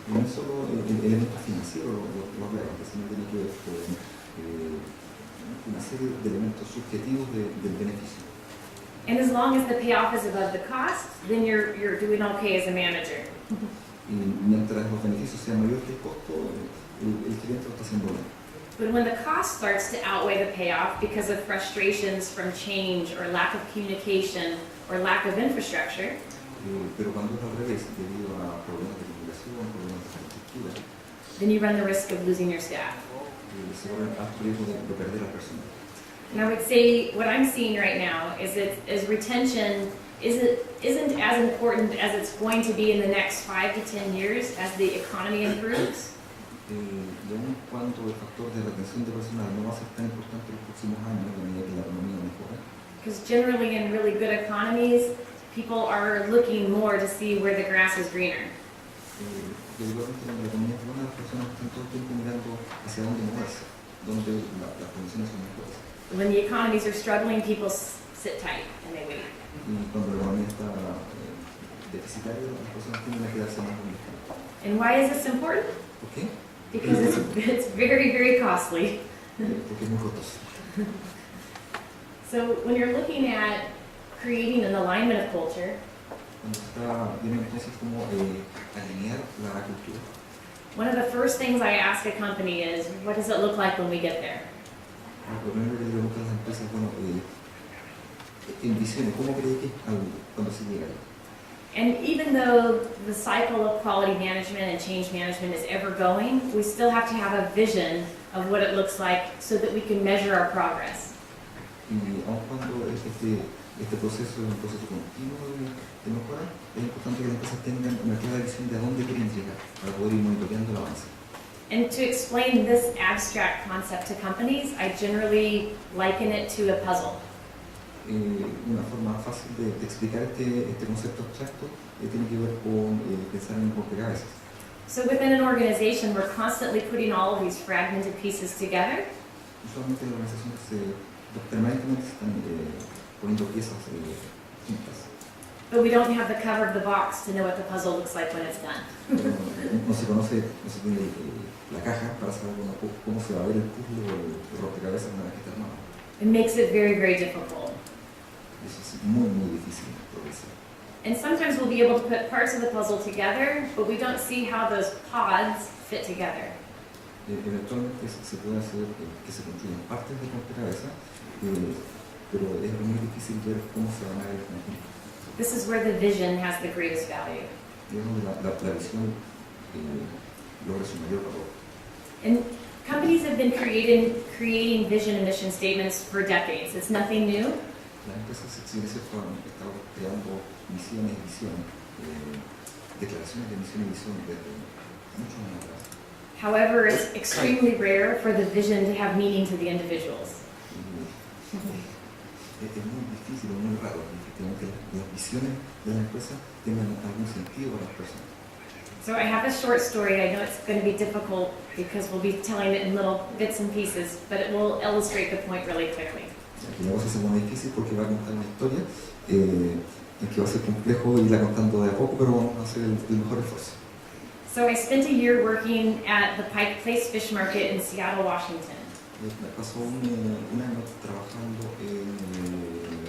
C: No es solo el elemento financiero lo relevante, sino tiene que ver con una serie de elementos subjetivos del beneficio.
B: And as long as the payoff is above the cost, then you're doing okay as a manager.
C: Y mientras los beneficios sean mayores que el costo, el gerente lo está haciendo bien.
B: But when the cost starts to outweigh the payoff because of frustrations from change or lack of communication or lack of infrastructure,
C: Pero cuando es al revés, debido a problemas de comunicación, problemas de infraestructura,
B: then you run the risk of losing your staff.
C: se corre el alto riesgo de perder a las personas.
B: And I would say what I'm seeing right now is retention isn't as important as it's going to be in the next 5 to 10 years as the economy improves.
C: Y aun cuando el factor de retención de personal no va a ser tan importante en los próximos años, a medida que la economía mejora,
B: Because generally in really good economies, people are looking more to see where the grass is greener.
C: igualmente en la economía es buena, las personas están todo el tiempo mirando hacia dónde moverse, donde las condiciones son mejores.
B: When the economies are struggling, people sit tight and they wait.
C: Y cuando la economía está deficitaria, las personas tienden a quedarse más donde están.
B: And why is this important?
C: ¿Por qué?
B: Because it's very, very costly.
C: Porque es muy costoso.
B: So when you're looking at creating an alignment of culture,
C: Cuando viene entonces como alinear la cultura,
B: one of the first things I ask a company is, what does it look like when we get there?
C: lo primero que le preguntan a las empresas, bueno, envisione, ¿cómo cree que es cuando se llega ahí?
B: And even though the cycle of quality management and change management is ever going, we still have to have a vision of what it looks like so that we can measure our progress.
C: Y aun cuando este proceso es un proceso continuo de mejora, es importante que las empresas tengan una clara visión de a dónde quieren llegar para poder ir monitoreando el avance.
B: And to explain this abstract concept to companies, I generally liken it to a puzzle.
C: Una forma fácil de explicar este concepto abstracto tiene que ver con pensar en un rompecabezas.
B: So within an organization, we're constantly putting all of these fragmented pieces together,
C: Usualmente las organizaciones permanentemente están poniendo piezas juntas.
B: but we don't have the cover of the box to know what the puzzle looks like when it's done.
C: No se conoce, no se tiene la caja para saber cómo se va a ver el puzzle o el rompecabezas una vez que está armado.
B: It makes it very, very difficult.
C: Eso es muy, muy difícil de progresar.
B: And sometimes we'll be able to put parts of the puzzle together, but we don't see how those pods fit together.
C: Eventualmente se puede hacer que se construyan partes de rompecabezas, pero es muy difícil ver cómo se van a ver el conjunto.
B: This is where the vision has the greatest value.
C: Y es donde la visión logra su mayor valor.
B: And companies have been creating vision and mission statements for decades. It's nothing new.
C: Las empresas, si bien es cierto, han estado creando misiones y visiones, declaraciones de misión y visión desde muchos años atrás.
B: However, it's extremely rare for the vision to have meaning to the individuals.
C: Es muy difícil o muy raro que efectivamente las visiones de la empresa tengan algún sentido para las personas.
B: So I have a short story. I know it's going to be difficult because we'll be telling it in little bits and pieces, but it will illustrate the point really quickly.
C: Aquí la cosa se pone difícil porque va a contar una historia en que va a ser complejo irla contando de a poco, pero vamos a hacer el mejor esfuerzo.
B: So I spent a year working at the Pike Place Fish Market in Seattle, Washington.
C: Me pasó un año trabajando en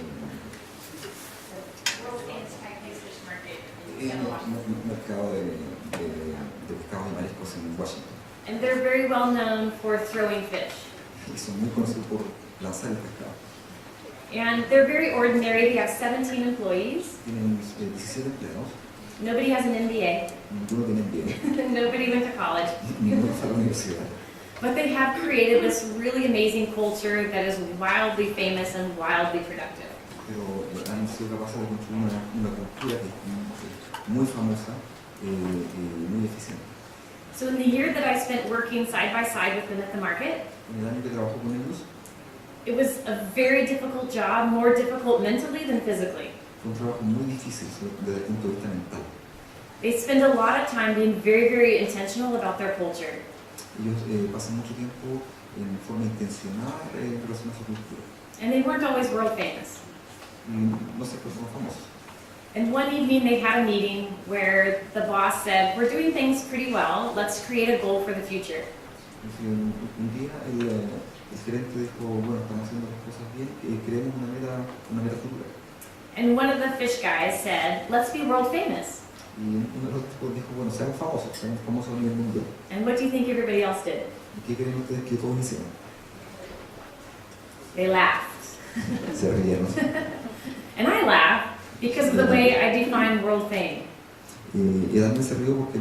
C: un mercado de pescados de mariscos en Washington.
B: And they're very well known for throwing fish.
C: Y son muy conocidos por lanzar el pescado.
B: And they're very ordinary. They have 17 employees.
C: Tienen 17 empleados,
B: Nobody has an MBA.
C: ninguno tiene MBA,
B: Nobody went to college.
C: ninguno fue a la universidad.
B: But they have created this really amazing culture that is wildly famous and wildly productive.
C: Pero han sido capaces de construir una cultura que es muy famosa y muy eficiente.
B: So in the year that I spent working side by side with them at the market,
C: En el año que trabajo con ellos,
B: it was a very difficult job, more difficult mentally than physically.
C: fue un trabajo muy difícil desde el punto de vista mental.
B: They spend a lot of time being very, very intentional about their culture.
C: Ellos pasan mucho tiempo en forma intencional en relación a su cultura.
B: And they weren't always world famous.
C: Y no siempre son famosos.
B: And one evening they had a meeting where the boss said, we're doing things pretty well, let's create a goal for the future.
C: Un día el gerente dijo, bueno, estamos haciendo las cosas bien, creemos una meta futura.
B: And one of the fish guys said, let's be world famous.
C: Y uno de los tipos dijo, bueno, seamos famosos a nivel mundial.
B: And what do you think everybody else did?
C: ¿Y qué creen ustedes que todos hicieron?
B: They laughed.
C: Se rieron.
B: And I laughed because of the way I define world fame.
C: Y también se rió porque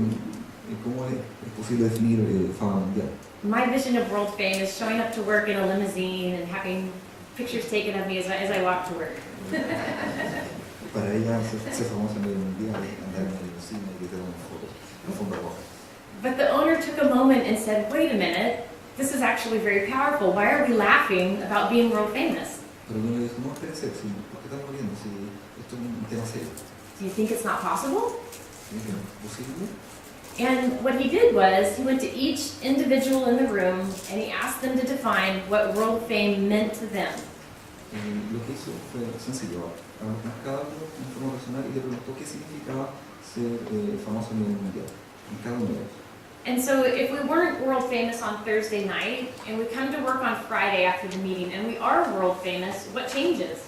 C: cómo es posible definir fama mundial.
B: My vision of world fame is showing up to work in a limousine and having pictures taken of me as I walk to work.
C: Para ella ser famosa a nivel mundial, andar en el cine y que te dan una foto, una alfombra roja.
B: But the owner took a moment and said, wait a minute, this is actually very powerful. Why are we laughing about being world famous?
C: Pero uno le dijo, no, espérese, ¿por qué estamos riendo? Si esto es un tema serio.
B: Do you think it's not possible?
C: ¿Es posible?
B: And what he did was, he went to each individual in the room and he asked them to define what world fame meant to them.
C: Lo que hizo fue sencillo. A cada uno en forma personal y le preguntó qué significaba ser famoso a nivel mundial. En cada uno de ellos.
B: And so if we weren't world famous on Thursday night, and we come to work on Friday after the meeting, and we are world famous, what changes?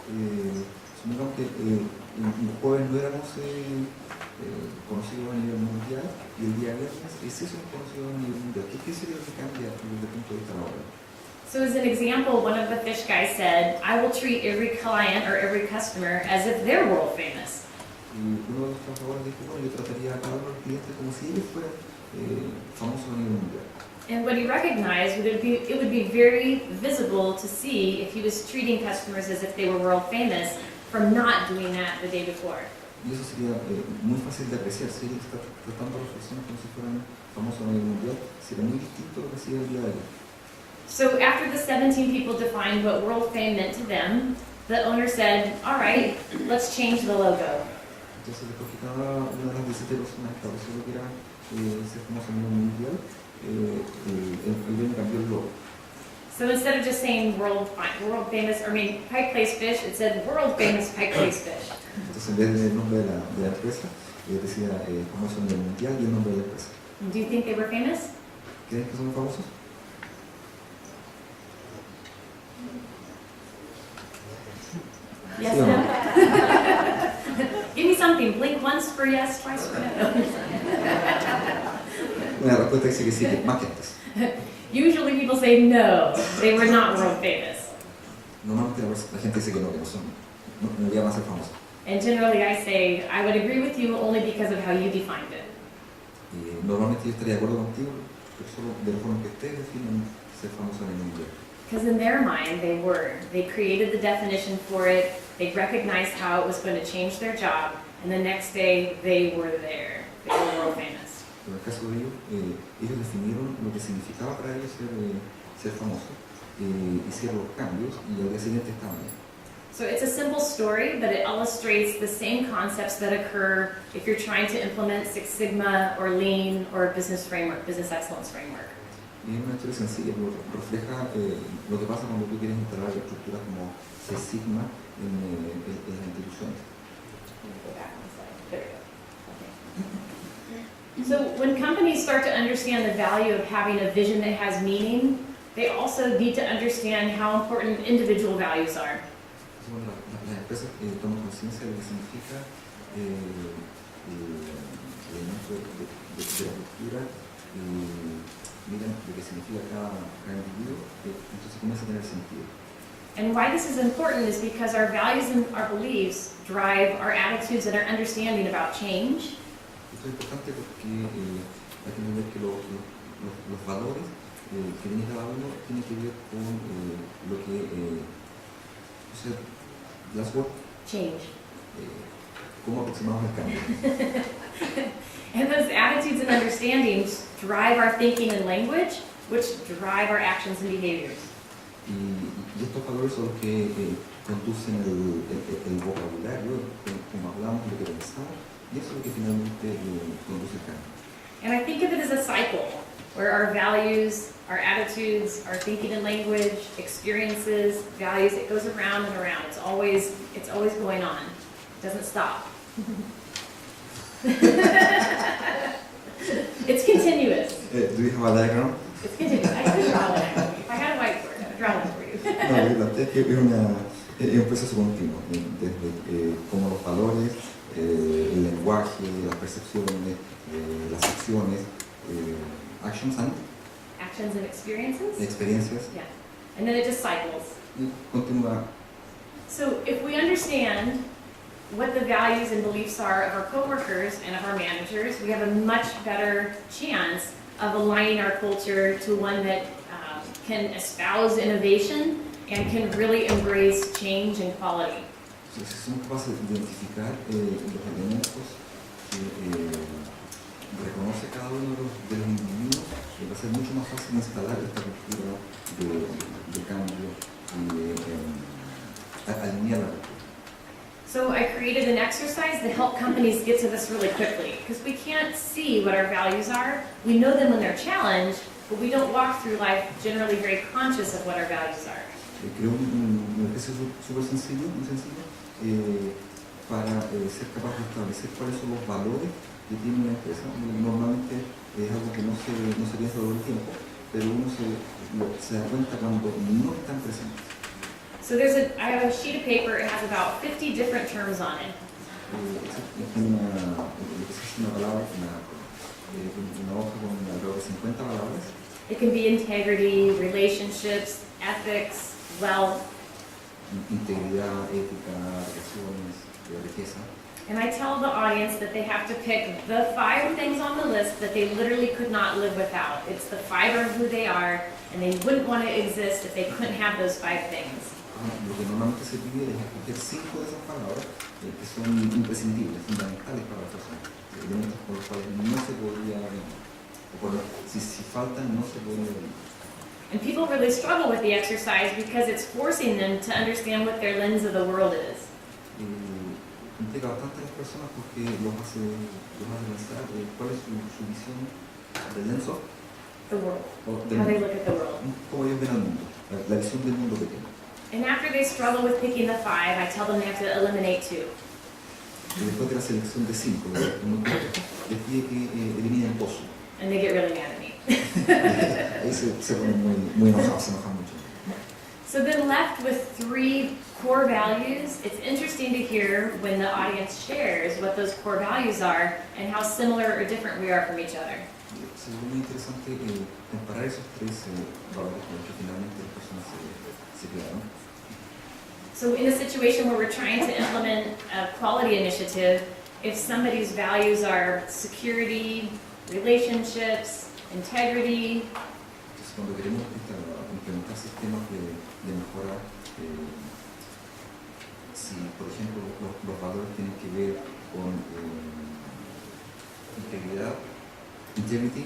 C: Supongamos que los jóvenes no éramos conocidos a nivel mundial y el día viernes es eso conocido a nivel mundial. ¿Qué sería lo que cambia desde el punto de vista laboral?
B: So as an example, one of the fish guys said, I will treat every client or every customer as if they're world famous.
C: Y uno de los trabajadores dijo, bueno, yo trataría a cada uno de los clientes como si ellos fueran famosos a nivel mundial.
B: And what he recognized would it would be very visible to see if he was treating customers as if they were world famous from not doing that the day before.
C: Y eso sería muy fácil de apreciar. Si él está tratando a las personas como si fueran famosos a nivel mundial, sería muy distinto a lo que hacía el día de ayer.
B: So after the 17 people defined what world fame meant to them, the owner said, all right, let's change the logo.
C: Entonces, después que cada una de las 17 personas estableció lo que era ser famoso a nivel mundial, el dueño cambió el logo.
B: So instead of just saying world famous, Pike Place Fish, it said world famous Pike Place Fish.
C: Entonces, en vez del nombre de la empresa, decía famoso a nivel mundial y el nombre de la empresa.
B: Do you think they were famous?
C: ¿Creen que son famosos?
B: Yes,
C: ¿Sí o no?
B: no? Give me something. Blink once for yes, twice for no.
C: La respuesta dice que sí, que más que antes.
B: Usually people say no, they were not world famous.
C: Normalmente la gente dice que no son, no llegan a ser famosos.
B: And generally I say, I would agree with you only because of how you defined it.
C: Y normalmente yo estaría de acuerdo contigo, pero solo de la forma que ustedes definen ser famosos a nivel mundial.
B: Because in their mind, they were. They created the definition for it, they recognized how it was going to change their job, and the next day, they were there. They were world famous.
C: En el caso de ellos, ellos definieron lo que significaba para ellos ser famosos, hicieron los cambios y al día siguiente estaban ahí.
B: So it's a simple story, but it illustrates the same concepts that occur if you're trying to implement Six Sigma or Lean or a business framework, business excellence framework.
C: Y es una historia sencilla, pero refleja lo que pasa cuando tú quieres instalar estructuras como Six Sigma en las instituciones.
B: Let me go back one slide. There we go. Okay. So when companies start to understand the value of having a vision that has meaning, they also need to understand how important individual values are.
C: Bueno, las empresas toman conciencia de lo que significa el elemento de la cultura y miran lo que significa cada individuo, entonces comienza a tener sentido.
B: And why this is important is because our values and our beliefs drive our attitudes and our understanding about change.
C: Esto es importante porque hay que entender que los valores que tiene cada uno tienen que ver con lo que last word?
B: Change.
C: ¿Cómo aproximamos el cambio?
B: And those attitudes and understandings drive our thinking and language, which drive our actions and behaviors.
C: Y estos valores son los que conducen el vocabulario, como hablamos, lo que pensamos, y eso es lo que finalmente conduce el cambio.
B: And I think of it as a cycle, where our values, our attitudes, our thinking and language, experiences, values, it goes around and around. It's always going on. It doesn't stop. It's continuous.
C: Do you have a diagram?
B: It's continuous. I could draw one actually. If I had a whiteboard, I would draw one for you.
C: No, es un proceso continuo, desde cómo los valores, el lenguaje, las percepciones, las acciones, actions and experiencias.
B: Yeah. And then it just cycles.
C: Y continúa.
B: So if we understand what the values and beliefs are of our coworkers and of our managers, we have a much better chance of aligning our culture to one that can espouse innovation and can really embrace change and quality.
C: Si somos capaces de identificar los elementos que reconoce cada uno de los individuos, va a ser mucho más fácil instalar esta cultura de cambio y alinear la cultura.
B: So I created an exercise to help companies get to this really quickly, because we can't see what our values are. We know them when they're challenged, but we don't walk through life generally very conscious of what our values are.
C: Creo un ejercicio súper sencillo, muy sencillo, para ser capaz de establecer cuáles son los valores que tiene una empresa. Normalmente es algo que no se piensa todo el tiempo, pero uno se da cuenta cuando no están presentes.
B: So I have a sheet of paper, it has about 50 different terms on it.
C: Una palabra, una hoja con alrededor de 50 palabras.
B: It can be integrity, relationships, ethics, wealth.
C: Integridad, ética, relaciones, riqueza.
B: And I tell the audience that they have to pick the 5 things on the list that they literally could not live without. It's the fiber of who they are, and they wouldn't want to exist if they couldn't have those 5 things.
C: Lo que normalmente se pide es escoger 5 de esas palabras que son imprescindibles, fundamentales para la persona, elementos con los cuales no se podría vivir, o si faltan no se podría vivir.
B: And people really struggle with the exercise because it's forcing them to understand what their lens of the world is.
C: Implica bastante a las personas porque los hace pensar cuál es su visión del lens of
B: the world, how they look at the world.
C: Cómo ellos ven al mundo, la visión del mundo que tienen.
B: And after they struggle with picking the 5, I tell them they have to eliminate 2.
C: Y después de la selección de 5, les pide que eliminen 2.
B: And they get really mad at me.
C: Ahí se ponen muy enojados, se enojan mucho.
B: So then left with 3 core values, it's interesting to hear when the audience shares what those core values are and how similar or different we are from each other.
C: Es muy interesante comparar esos 3 valores con los que finalmente las personas se quedaron.
B: So in a situation where we're trying to implement a quality initiative, if somebody's values are security, relationships, integrity.
C: Entonces, cuando queremos implementar sistemas de mejora, si por ejemplo los valores tienen que ver con integridad,
B: integrity,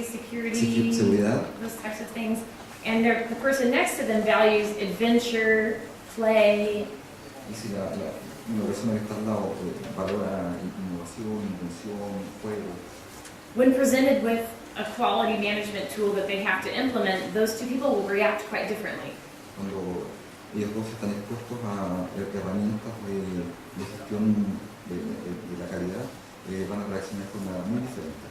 B: security,
C: seguridad,
B: those types of things, and the person next to them values adventure, play.
C: Y si una persona que está al lado valora innovación, invención, juego.
B: When presented with a quality management tool that they have to implement, those 2 people will react quite differently.
C: Cuando ellos dos están expuestos a herramientas de gestión de la calidad, van a reaccionar de forma muy diferente.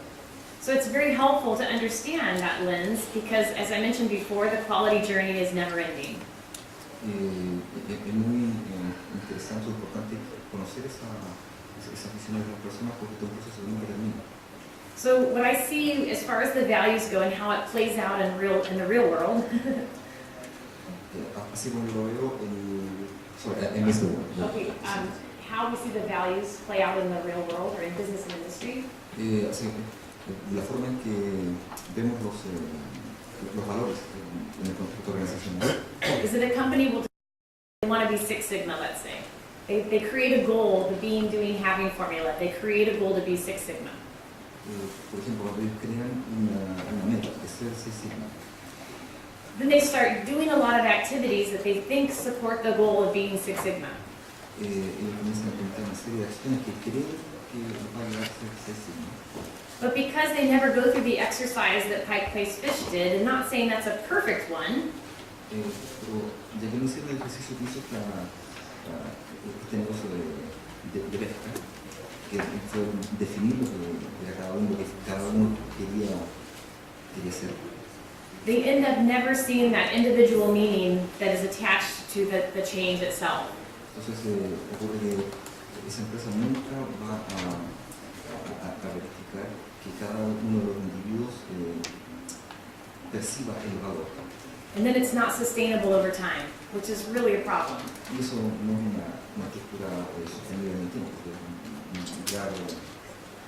B: So it's very helpful to understand that lens because, as I mentioned before, the quality journey is never ending.
C: Es muy interesante, importante conocer esas visiones de las personas porque todo el proceso nunca termina.
B: So what I see as far as the values go and how it plays out in the real world.
C: Así como lo veo en este mundo.
B: Okay, how we see the values play out in the real world or in business and industry.
C: Así, la forma en que vemos los valores en el contexto organizacional.
B: Is that a company will they want to be Six Sigma, let's say. They create a goal, the being, doing, having formula. They create a goal to be Six Sigma.
C: Por ejemplo, cuando ellos crean una meta de ser Six Sigma.
B: Then they start doing a lot of activities that they think support the goal of being Six Sigma.
C: Ellos comienzan a implementar una serie de acciones que creen que van a llegar a ser Six Sigma.
B: But because they never go through the exercise that Pike Place Fish did, and not saying that's a perfect one,
C: pero ya que no hicieron el ejercicio que hizo este negocio de pesca, que fue definir lo que era cada uno quería ser.
B: they end up never seeing that individual meaning that is attached to the change itself.
C: Entonces ocurre que esa empresa nunca va a verificar que cada uno de los individuos perciba el valor.
B: And then it's not sustainable over time, which is really a problem.
C: Y eso no es una estructura sostenible en el tiempo, porque es un grave.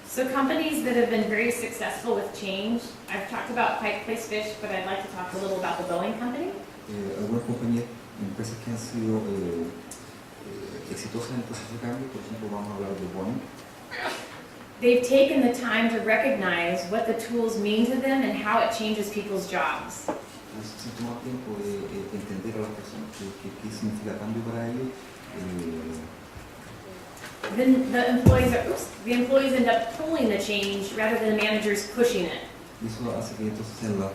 B: So companies that have been very successful with change, I've talked about Pike Place Fish, but I'd like to talk a little about the Boeing Company.
C: Algunas compañías, empresas que han sido exitosas en el proceso de cambio, por ejemplo, vamos a hablar de Boeing.
B: They've taken the time to recognize what the tools mean to them and how it changes people's jobs.
C: Se toma tiempo de entender a las personas qué significa cambio para ellos.
B: Then the employees end up pulling the change rather than the managers pushing it.
C: Y eso hace que entonces sean los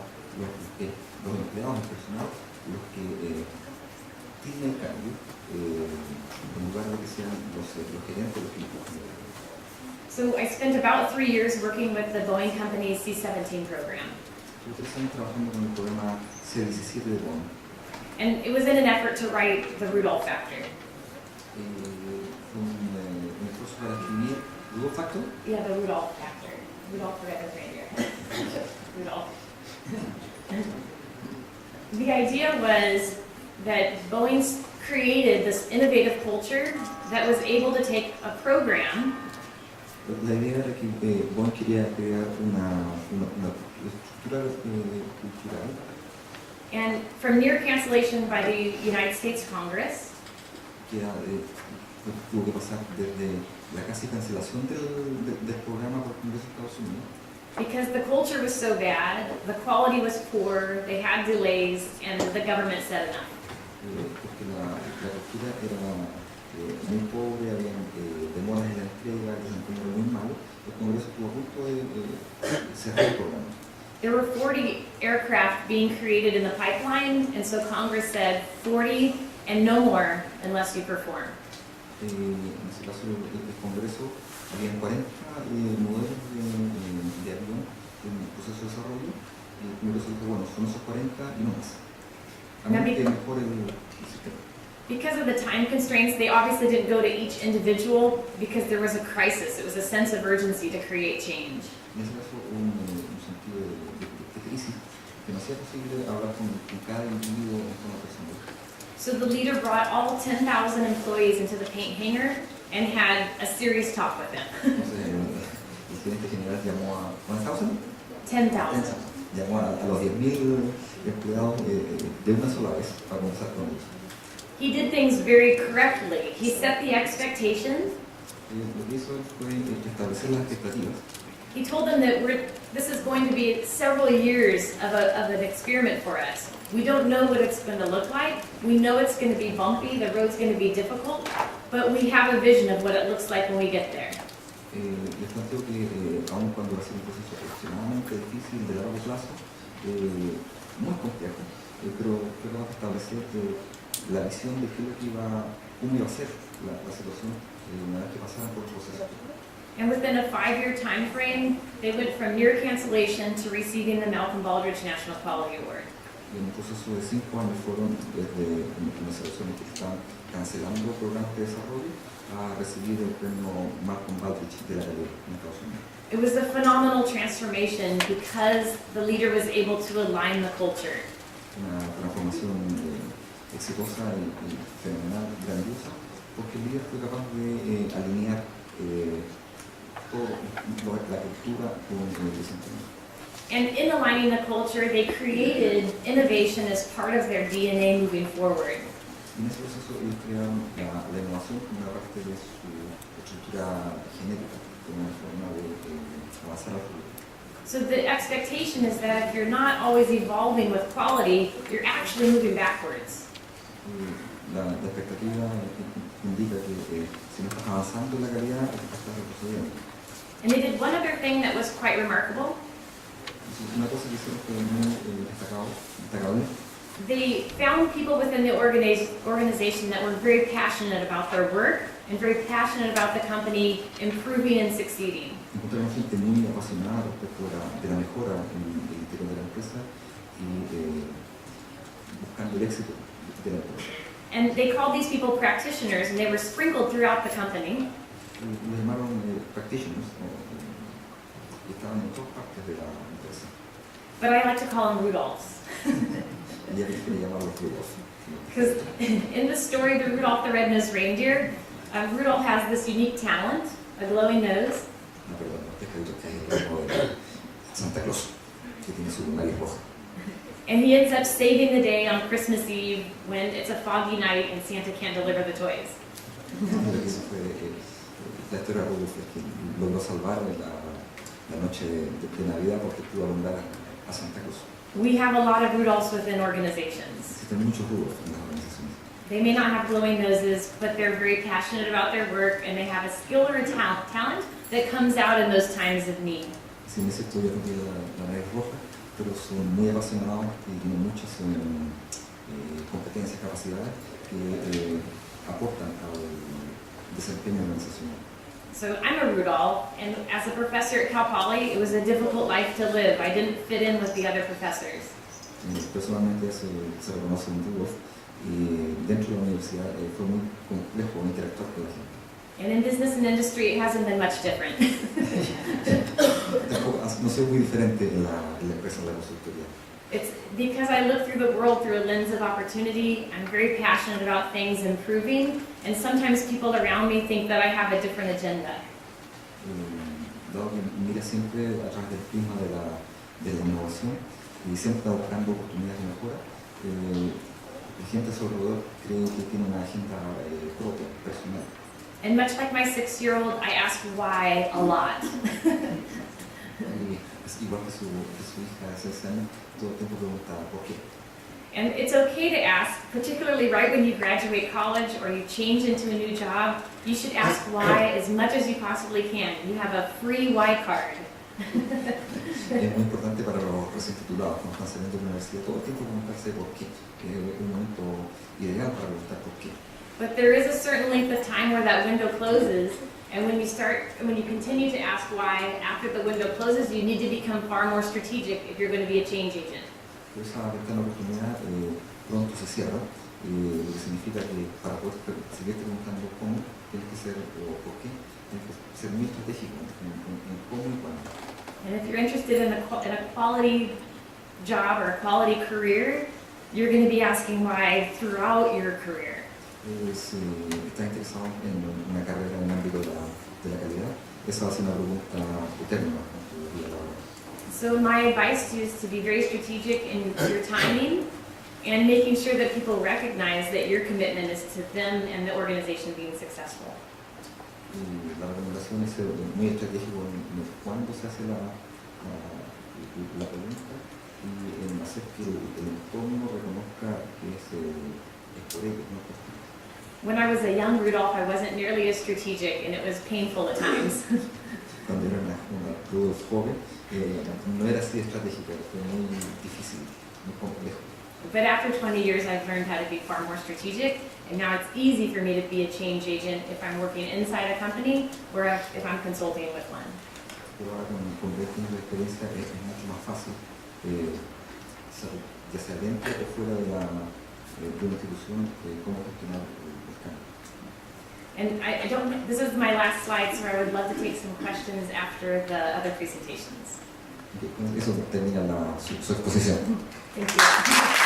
C: empleados, el personal, los que tienen el cambio, en lugar de que sean los gerentes, los que empujan.
B: So I spent about 3 years working with the Boeing Company's C-17 program.
C: Estuve 3 años trabajando con el programa C-17 de Boeing.
B: And it was in an effort to write the Rudolph Factor.
C: Un esfuerzo para escribir Rudolph Factor.
B: Yeah, the Rudolph Factor. Rudolph the Red-Nosed Reindeer. Rudolph. The idea was that Boeing created this innovative culture that was able to take a program.
C: La idea era que Boeing quería crear una estructura cultural.
B: And from near cancellation by the United States Congress,
C: Que tuvo que pasar desde la casi cancelación del programa por el Congreso de Estados Unidos.
B: because the culture was so bad, the quality was poor, they had delays, and the government said enough.
C: Porque la cultura era muy pobre, había demoras en la entrega, el desempeño era muy malo. El Congreso estuvo a punto de cerrar el programa.
B: There were 40 aircraft being created in the pipeline, and so Congress said 40 and no more unless you perform.
C: En ese caso, el Congreso, había 40 modelos de avión en proceso de desarrollo, y el Congreso dijo, bueno, son esos 40 y no más. A menos que mejore el sistema.
B: Because of the time constraints, they obviously didn't go to each individual because there was a crisis. It was a sense of urgency to create change.
C: En ese caso, un sentido de crisis que no hacía posible hablar con cada individuo en forma personal.
B: So the leader brought all 10,000 employees into the paint hangar and had a serious talk with them.
C: Entonces, el gerente general llamó a ¿cuántos?
B: 10,000.
C: Llamó a los 10.000 empleados de una sola vez para conversar con ellos.
B: He did things very correctly. He set the expectation.
C: Lo que hizo fue establecer las expectativas.
B: He told them that this is going to be several years of an experiment for us. We don't know what it's going to look like. We know it's going to be bumpy, the road's going to be difficult, but we have a vision of what it looks like when we get there.
C: Les planteo que aun cuando va a ser un proceso extremadamente difícil de largo plazo, muy complejo, pero vamos a establecer la visión de qué es lo que cómo iba a ser la situación una vez que pasaran por el proceso.
B: And within a 5-year time frame, they went from near cancellation to receiving the Malcolm Baldrige National Quality Award.
C: Y en un proceso de 5 años fueron desde organizaciones que están cancelando programas de desarrollo a recibir el premio Malcolm Baldrige de la calidad en Estados Unidos.
B: It was a phenomenal transformation because the leader was able to align the culture.
C: Una transformación exitosa y fenomenal, grandiosa, porque el líder fue capaz de alinear toda la cultura con el desempeño.
B: And in aligning the culture, they created innovation as part of their DNA moving forward.
C: En ese proceso ellos crearon la innovación como una parte de su estructura genética, como una forma de avanzar al futuro.
B: So the expectation is that if you're not always evolving with quality, you're actually moving backwards.
C: La expectativa indica que si no estás avanzando en la calidad, estás retrocediendo.
B: And they did one other thing that was quite remarkable.
C: Una cosa que hicieron fue muy destacable.
B: They found people within the organization that were very passionate about their work and very passionate about the company improving and succeeding.
C: Encontraron gente muy apasionada respecto de la mejora en el interior de la empresa y buscando el éxito de la empresa.
B: And they called these people practitioners, and they were sprinkled throughout the company.
C: Los llamaron practitioners, que estaban en todas partes de la empresa.
B: But I like to call them Rudolphs.
C: ella prefiere llamarlos Rudolph.
B: Because in the story, the Rudolph the Red-Nosed Reindeer, Rudolph has this unique talent, a glowing nose.
C: No, perdón, no te escrito que es el mismo de Santa Claus, que tiene su nariz roja.
B: And he ends up saving the day on Christmas Eve when it's a foggy night and Santa can't deliver the toys.
C: Lo que hizo fue, la historia de Rudolph es que logró salvar la noche de Navidad porque pudo alumbrar a Santa Claus.
B: We have a lot of Rudolphs within organizations.
C: Existen muchos Rudolph en las organizaciones.
B: They may not have glowing noses, but they're very passionate about their work and they have a skill or a talent that comes out in those times of need.
C: Si en esa historia no tiene la nariz roja, pero son muy apasionados y tienen muchas competencias, capacidades que aportan al desempeño organizacional.
B: So I'm a Rudolph, and as a professor at Cal Poly, it was a difficult life to live. I didn't fit in with the other professors.
C: Personalmente se reconoce un Rudolph y dentro de la universidad fue muy complejo interactuar con la gente.
B: And in business and industry, it hasn't been much different.
C: No soy muy diferente en la empresa de la consultoría.
B: It's because I look through the world through a lens of opportunity. I'm very passionate about things improving, and sometimes people around me think that I have a different agenda.
C: Dado que mira siempre a través del prisma de la innovación y siempre está buscando oportunidades de mejora, la gente a su alrededor cree que tiene una agenda propia, personal.
B: And much like my 6-year-old, I ask why a lot.
C: Y es igual que su hija de 6 años, todo el tiempo pregunta por qué.
B: And it's okay to ask, particularly right when you graduate college or you change into a new job, you should ask why as much as you possibly can. You have a free why card.
C: Es muy importante para los recién titulados, cuando están saliendo de la universidad, todo el tiempo preguntarse por qué, que es un momento ideal para preguntar por qué.
B: But there is a certain length of time where that window closes, and when you continue to ask why after the window closes, you need to become far more strategic if you're going to be a change agent.
C: Esa ventana de oportunidad pronto se cierra, lo que significa que para poder seguir preguntando cómo, tienes que ser, o por qué, tienes que ser muy estratégico en cómo y cuándo.
B: And if you're interested in a quality job or a quality career, you're going to be asking why throughout your career.
C: Si está interesado en una carrera en el ámbito de la calidad, esa va a ser una pregunta eterna en tu vida laboral.
B: So my advice to you is to be very strategic in your timing and making sure that people recognize that your commitment is to them and the organization being successful.
C: Y la recomendación es ser muy estratégico en cuándo se hace la pregunta y en hacer que el entorno reconozca que es por ello, no por ti.
B: When I was a young Rudolph, I wasn't nearly as strategic, and it was painful at times.
C: Cuando era una Rudolph joven, no era así estratégica, fue muy difícil, muy complejo.
B: But after 20 years, I've learned how to be far more strategic, and now it's easy for me to be a change agent if I'm working inside a company or if I'm consulting with one.
C: Pero ahora con 20 años de experiencia es mucho más fácil, ya sea dentro o fuera de una institución, cómo gestionar el cambio.
B: And I don't, this is my last slide, so I would love to take some questions after the other presentations.
C: Eso termina su exposición.
B: Thank you.